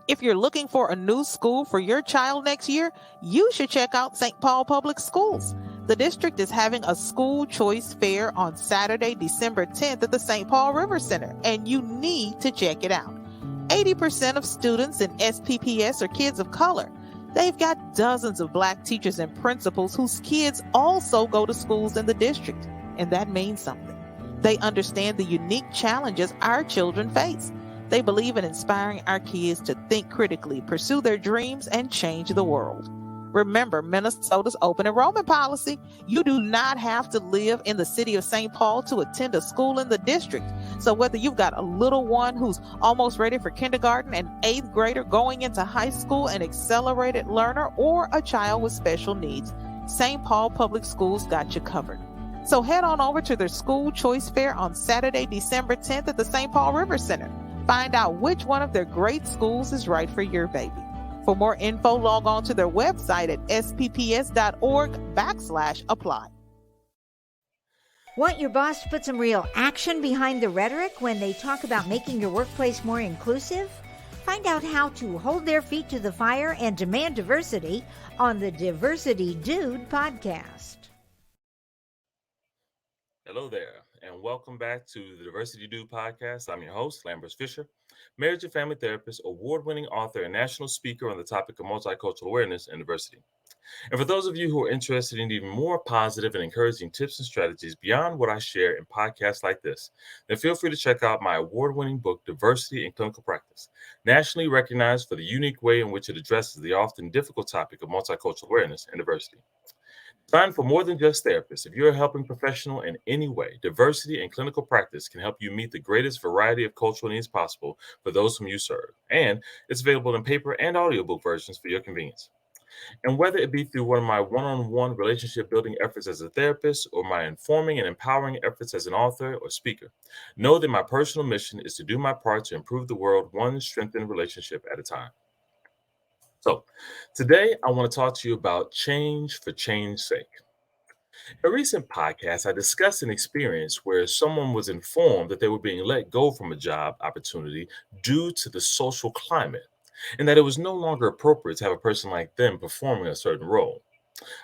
If you're looking for a new school for your child next year, you should check out St. Paul Public Schools. The district is having a school choice fair on Saturday, December 10th at the St. Paul River Center, and you need to check it out. 80% of students in SPPS are kids of color. They've got dozens of Black teachers and principals whose kids also go to schools in the district, and that means something. They understand the unique challenges our children face. They believe in inspiring our kids to think critically, pursue their dreams, and change the world. Remember Minnesota's open enrollment policy. You do not have to live in the city of St. Paul to attend a school in the district. So whether you've got a little one who's almost ready for kindergarten, an 8th grader going into high school, an accelerated learner, or a child with special needs, St. Paul Public Schools got you covered. So head on over to their school choice fair on Saturday, December 10th at the St. Paul River Center. Find out which one of their great schools is right for your baby. For more info, log on to their website at spps.org/apply. Want your boss to put some real action behind the rhetoric when they talk about making your workplace more inclusive? Find out how to hold their feet to the fire and demand diversity on the Diversity Dude podcast. Hello there, and welcome back to the Diversity Dude podcast. I'm your host, Lambert Fisher, marriage and family therapist, award-winning author, and national speaker on the topic of multicultural awareness and diversity. And for those of you who are interested in even more positive and encouraging tips and strategies beyond what I share in podcasts like this, then feel free to check out my award-winning book, Diversity in Clinical Practice, nationally recognized for the unique way in which it addresses the often difficult topic of multicultural awareness and diversity. Designed for more than just therapists, if you're a helping professional in any way, diversity in clinical practice can help you meet the greatest variety of cultural needs possible for those whom you serve. And it's available in paper and audiobook versions for your convenience. And whether it be through one of my one-on-one relationship building efforts as a therapist or my informing and empowering efforts as an author or speaker, know that my personal mission is to do my part to improve the world one strengthened relationship at a time. So, today I want to talk to you about change for change's sake. In a recent podcast, I discussed an experience where someone was informed that they were being let go from a job opportunity due to the social climate, and that it was no longer appropriate to have a person like them performing a certain role.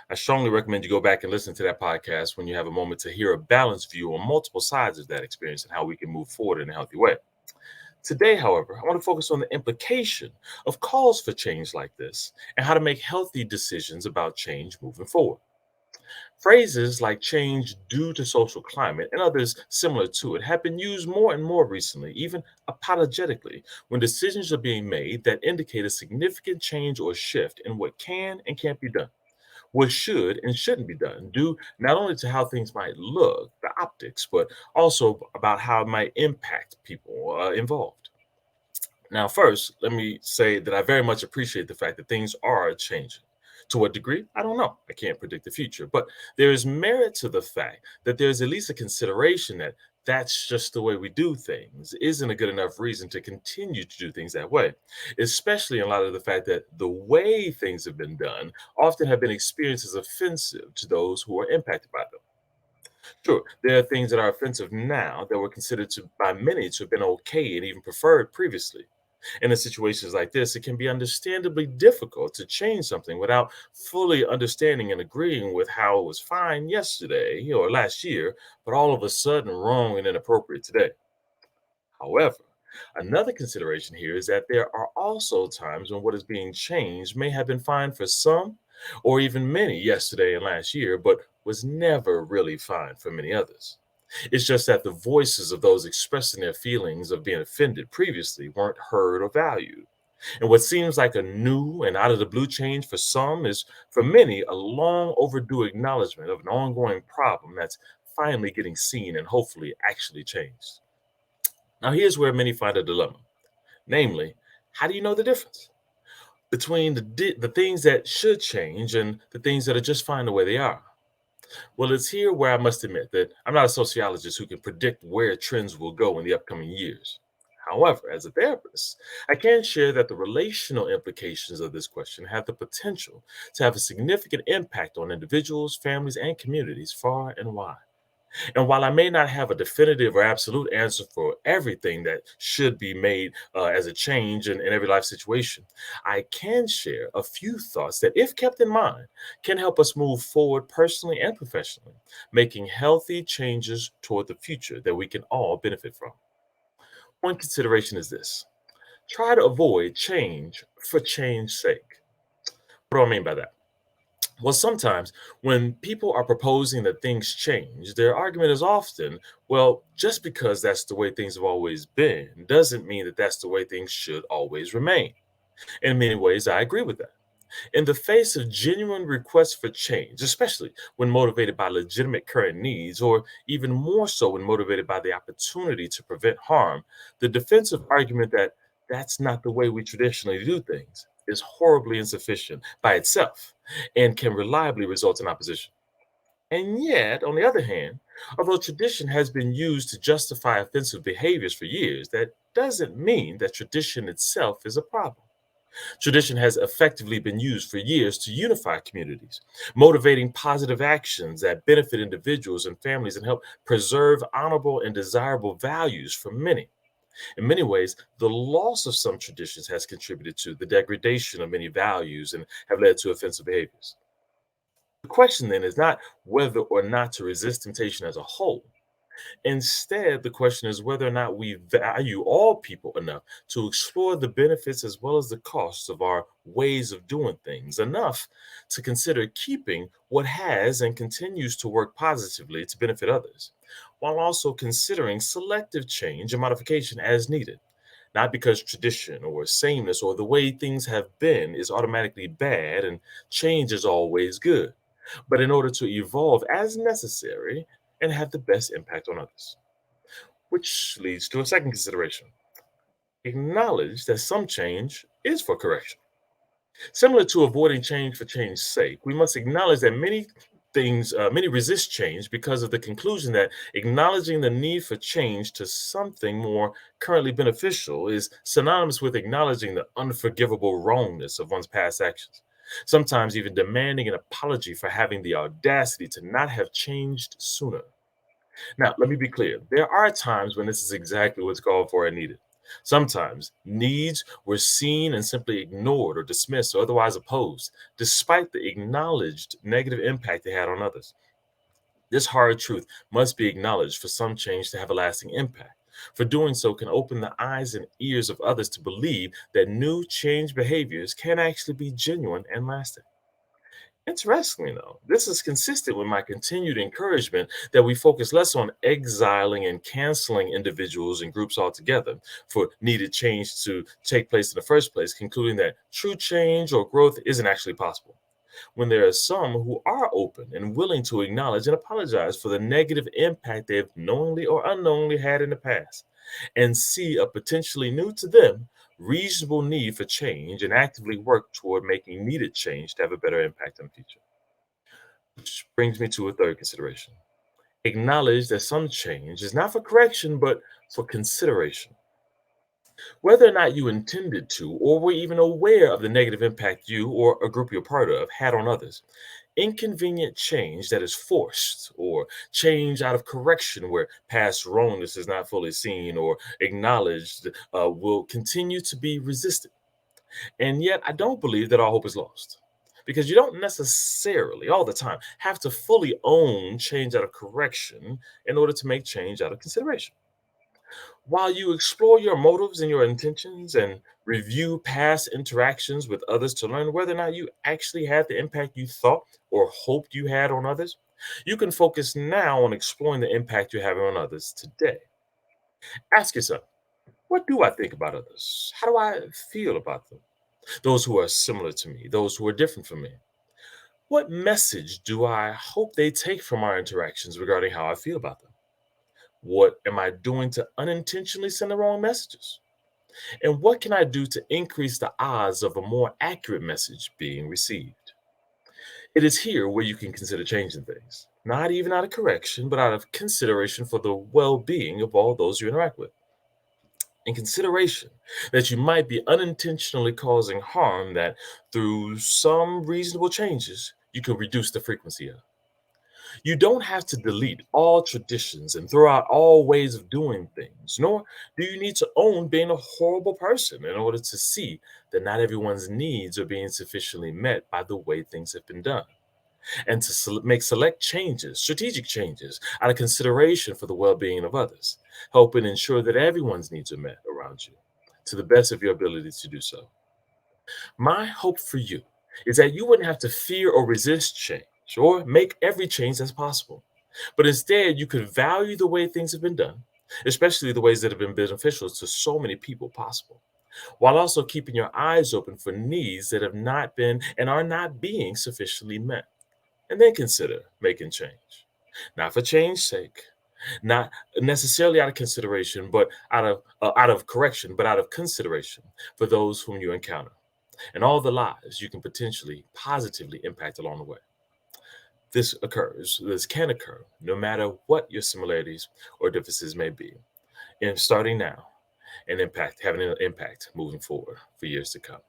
I strongly recommend you go back and listen to that podcast when you have a moment to hear a balanced view on multiple sides of that experience and how we can move forward in a healthy way. Today, however, I want to focus on the implication of calls for change like this and how to make healthy decisions about change moving forward. Phrases like change due to social climate and others similar to it have been used more and more recently, even apologetically, when decisions are being made that indicate a significant change or shift in what can and can't be done, what should and shouldn't be done, due not only to how things might look, the optics, but also about how it might impact people involved. Now, first, let me say that I very much appreciate the fact that things are changing. To what degree? I don't know. I can't predict the future. But there is merit to the fact that there's at least a consideration that that's just the way we do things isn't a good enough reason to continue to do things that way, especially in light of the fact that the way things have been done often have been experienced as offensive to those who are impacted by them. Sure, there are things that are offensive now that were considered by many to have been okay and even preferred previously. And in situations like this, it can be understandably difficult to change something without fully understanding and agreeing with how it was fine yesterday or last year, but all of a sudden wrong and inappropriate today. However, another consideration here is that there are also times when what is being changed may have been fine for some or even many yesterday and last year, but was never really fine for many others. It's just that the voices of those expressing their feelings of being offended previously weren't heard or valued. And what seems like a new and out of the blue change for some is, for many, a long overdue acknowledgement of an ongoing problem that's finally getting seen and hopefully actually changed. Now, here's where many find a dilemma. Namely, how do you know the difference between the things that should change and the things that are just fine the way they are? Well, it's here where I must admit that I'm not a sociologist who can predict where trends will go in the upcoming years. However, as a therapist, I can share that the relational implications of this question have the potential to have a significant impact on individuals, families, and communities far and wide. And while I may not have a definitive or absolute answer for everything that should be made as a change in every life situation, I can share a few thoughts that, if kept in mind, can help us move forward personally and professionally, making healthy changes toward the future that we can all benefit from. One consideration is this: try to avoid change for change's sake. What do I mean by that? Well, sometimes when people are proposing that things change, their argument is often, well, just because that's the way things have always been doesn't mean that that's the way things should always remain. In many ways, I agree with that. In the face of genuine requests for change, especially when motivated by legitimate current needs, or even more so when motivated by the opportunity to prevent harm, the defensive argument that that's not the way we traditionally do things is horribly insufficient by itself and can reliably result in opposition. And yet, on the other hand, although tradition has been used to justify offensive behaviors for years, that doesn't mean that tradition itself is a problem. Tradition has effectively been used for years to unify communities, motivating positive actions that benefit individuals and families and help preserve honorable and desirable values for many. In many ways, the loss of some traditions has contributed to the degradation of many values and have led to offensive behaviors. The question then is not whether or not to resist temptation as a whole. Instead, the question is whether or not we value all people enough to explore the benefits as well as the costs of our ways of doing things, enough to consider keeping what has and continues to work positively to benefit others, while also considering selective change and modification as needed. Not because tradition or sameness or the way things have been is automatically bad and change is always good, but in order to evolve as necessary and have the best impact on others. Which leads to a second consideration: acknowledge that some change is for correction. Similar to avoiding change for change's sake, we must acknowledge that many resist change because of the conclusion that acknowledging the need for change to something more currently beneficial is synonymous with acknowledging the unforgivable wrongness of one's past actions. Sometimes even demanding an apology for having the audacity to not have changed sooner. Now, let me be clear. There are times when this is exactly what's called for and needed. Sometimes needs were seen and simply ignored or dismissed or otherwise opposed, despite the acknowledged negative impact they had on others. This hard truth must be acknowledged for some change to have a lasting impact. For doing so can open the eyes and ears of others to believe that new change behaviors can actually be genuine and lasting. Interestingly, though, this is consistent with my continued encouragement that we focus less on exiling and canceling individuals and groups altogether for needed change to take place in the first place, concluding that true change or growth isn't actually possible. When there are some who are open and willing to acknowledge and apologize for the negative impact they've knowingly or unknowingly had in the past, and see a potentially new to them reasonable need for change and actively work toward making needed change to have a better impact in the future. Which brings me to a third consideration: acknowledge that some change is not for correction, but for consideration. Whether or not you intended to, or were even aware of the negative impact you or a group you're part of had on others, inconvenient change that is forced, or change out of correction where past wrongness is not fully seen or acknowledged, will continue to be resisted. And yet, I don't believe that all hope is lost. Because you don't necessarily, all the time, have to fully own change out of correction in order to make change out of consideration. While you explore your motives and your intentions and review past interactions with others to learn whether or not you actually had the impact you thought or hoped you had on others, you can focus now on exploring the impact you're having on others today. Ask yourself, what do I think about others? How do I feel about them? Those who are similar to me, those who are different from me. What message do I hope they take from our interactions regarding how I feel about them? What am I doing to unintentionally send the wrong messages? And what can I do to increase the odds of a more accurate message being received? It is here where you can consider changing things, not even out of correction, but out of consideration for the well being of all those you interact with. In consideration that you might be unintentionally causing harm that through some reasonable changes you can reduce the frequency of. You don't have to delete all traditions and throw out all ways of doing things, nor do you need to own being a horrible person in order to see that not everyone's needs are being sufficiently met by the way things have been done. And to make select changes, strategic changes, out of consideration for the well being of others, helping ensure that everyone's needs are met around you to the best of your ability to do so. My hope for you is that you wouldn't have to fear or resist change or make every change that's possible, but instead you could value the way things have been done, especially the ways that have been beneficial to so many people possible, while also keeping your eyes open for needs that have not been and are not being sufficiently met. And then consider making change, not for change's sake, not necessarily out of consideration, but out of correction, but out of consideration for those whom you encounter and all the lives you can potentially positively impact along the way. This can occur no matter what your similarities or differences may be, and starting now and having an impact moving forward for years to come.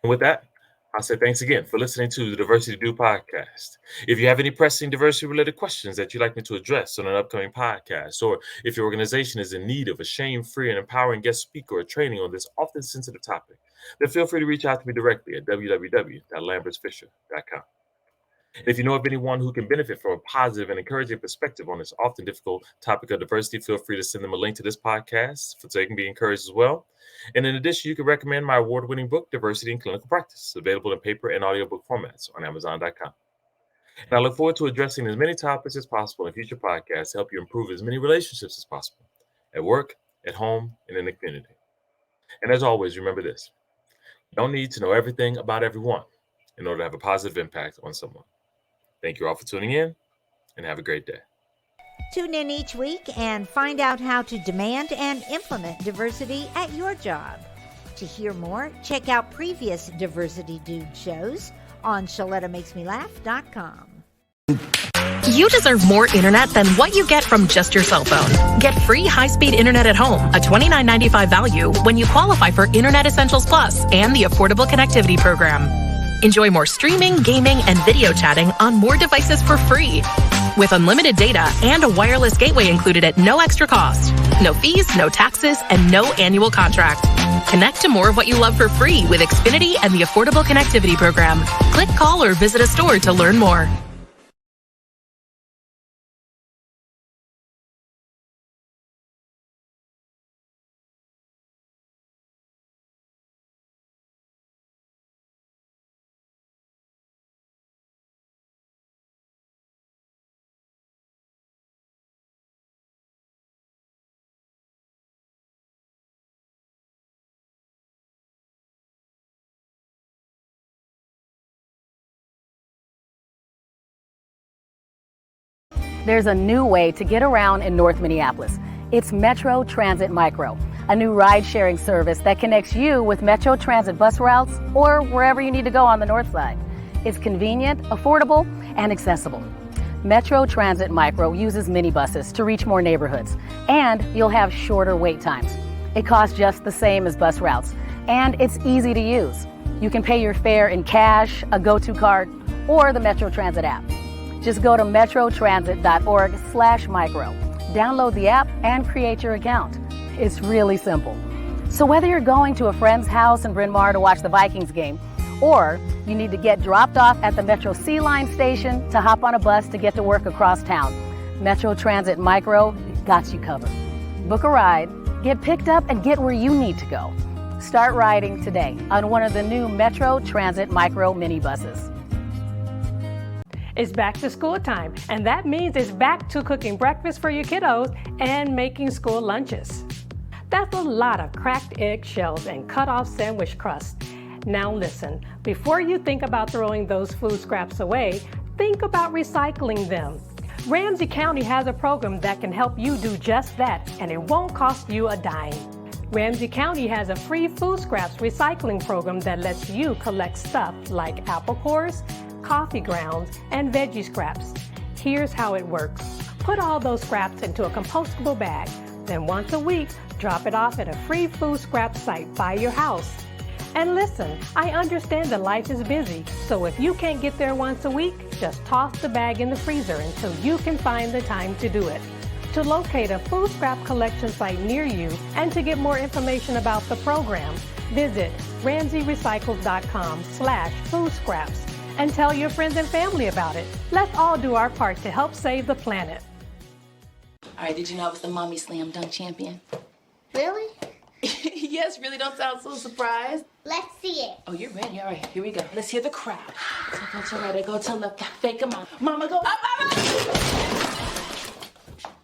And with that, I'll say thanks again for listening to the Diversity Do podcast. If you have any pressing diversity-related questions that you'd like me to address on an upcoming podcast, or if your organization is in need of a shame-free and empowering guest speaker or training on this often sensitive topic, then feel free to reach out to me directly at www.lambertsfisher.com. And if you know of anyone who can benefit from a positive and encouraging perspective on this often difficult topic of diversity, feel free to send them a link to this podcast so they can be encouraged as well. And in addition, you can recommend my award-winning book, Diversity in Clinical Practice, available in paper and audiobook formats on Amazon.com. And I look forward to addressing as many topics as possible in future podcasts to help you improve as many relationships as possible at work, at home, and in the community. And as always, remember this: you don't need to know everything about everyone in order to have a positive impact on someone. Thank you all for tuning in, and have a great day. Tune in each week and find out how to demand and implement diversity at your job. To hear more, check out previous Diversity Dude shows on ShalettaMakesMeLaugh.com. You deserve more internet than what you get from just your cell phone. Get free high-speed internet at home, a $29.95 value when you qualify for Internet Essentials Plus and the Affordable Connectivity Program. Enjoy more streaming, gaming, and video chatting on more devices for free. With unlimited data and a wireless gateway included at no extra cost. No fees, no taxes, and no annual contract. Connect to more of what you love for free with Xfinity and the Affordable Connectivity Program. Click, call, or visit a store to learn more. There's a new way to get around in North Minneapolis. It's Metro Transit Micro, a new ride-sharing service that connects you with Metro Transit bus routes or wherever you need to go on the north side. It's convenient, affordable, and accessible. Metro Transit Micro uses minibuses to reach more neighborhoods, and you'll have shorter wait times. It costs just the same as bus routes, and it's easy to use. You can pay your fare in cash, a go-to card, or the Metro Transit app. Just go to metrotransit.org/micro. Download the app and create your account. It's really simple. So whether you're going to a friend's house in Bryn Mawr to watch the Vikings game, or you need to get dropped off at the Metro C Line station to hop on a bus to get to work across town, Metro Transit Micro got you covered. Book a ride, get picked up, and get where you need to go. Start riding today on one of the new Metro Transit Micro minibuses. It's back to school time, and that means it's back to cooking breakfast for your kiddos and making school lunches. That's a lot of cracked eggshells and cut-off sandwich crust. Now listen, before you think about throwing those food scraps away, think about recycling them. Ramsey County has a program that can help you do just that, and it won't cost you a dime. Ramsey County has a free food scraps recycling program that lets you collect stuff like apple cores, coffee grounds, and veggie scraps. Here's how it works. Put all those scraps into a compostable bag. Then once a week, drop it off at a free food scrap site by your house. And listen, I understand that life is busy, so if you can't get there once a week, just toss the bag in the freezer until you can find the time to do it. To locate a food scrap collection site near you and to get more information about the program, visit RamseyRecycles.com/food scraps and tell your friends and family about it. Let's all do our part to help save the planet. All right, did you know I was the Mommy Slam Dunk Champion? Really? Yes, really, don't sound so surprised. Let's see it. Oh, you're ready. All right, here we go. Let's hear the crowd. So go to right, I go to left. Fake 'em out. Mama, go up, up, up.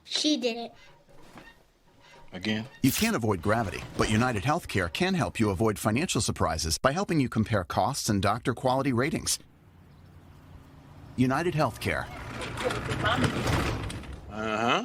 She did it. Again? You can't avoid gravity, but United Healthcare can help you avoid financial surprises by helping you compare costs and doctor quality ratings. United Healthcare. Uh-huh.